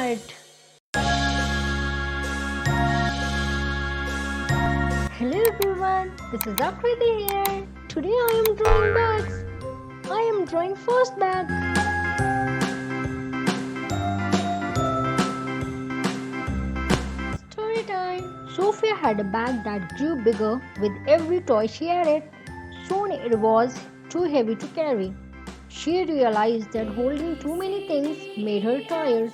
Art. Hello everyone, this is Akriti here. Today I am drawing bags. I am drawing first bag. Story time. Sophia had a bag that grew bigger with every toy she added. Soon it was too heavy to carry. She realized that holding too many things made her tired.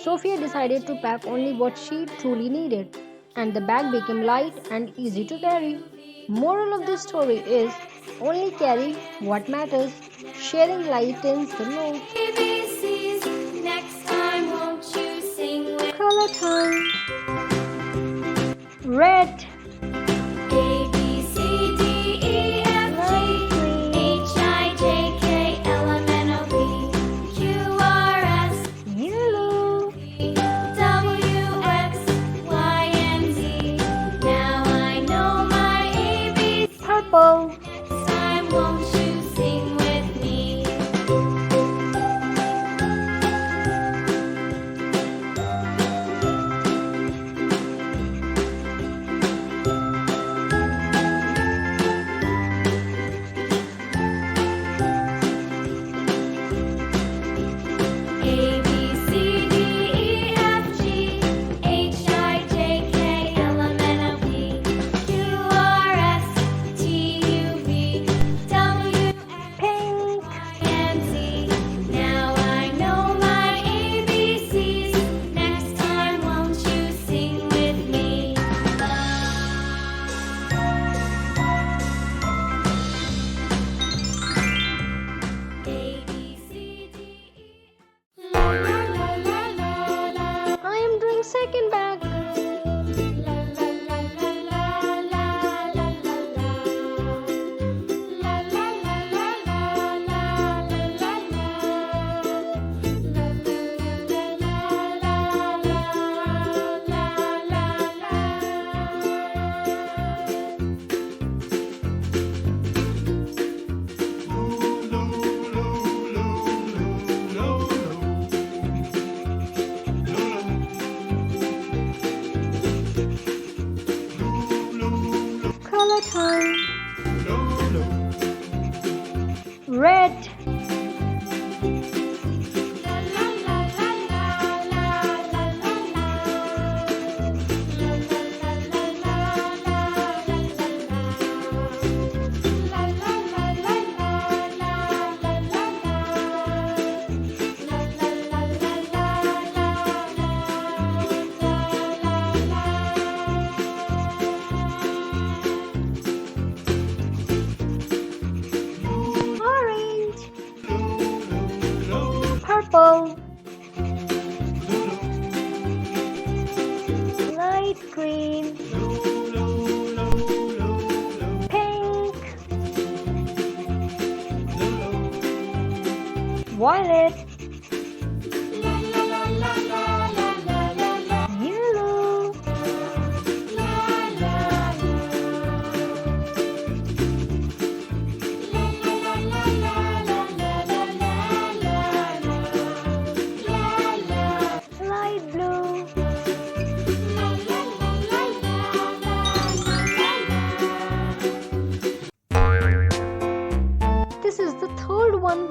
Sophia decided to pack only what she truly needed, and the bag became light and easy to carry. Moral of this story is only carry what matters. Sharing lightens the load. ABCs, next time won't you sing with Color time. Red. A, B, C, D, E, F, G, H, I, J, K, L, M, N, O, P, Q, R, S, Yellow. W, X, Y, and Z. Now I know my ABCs. Purple. Next time won't you sing with me? A, B, C, D, E, F, G, H, I, J, K, L, M, N, O, P, Q, R, S, T, U, V, W, X, Pink. Y, and Z. Now I know my ABCs. Next time won't you sing with me? A, B, C, D, E. La la la la la la. I am doing second bag. La la la la la la la la la. La la la la la la la la la. La la la la Color time. Red. Orange. Purple. Light green. Pink. Violet. Yellow. Light blue. This is the third one.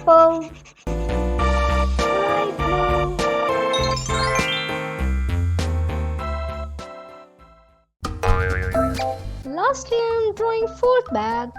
purple. light blue, Lastly, I am drawing fourth bag.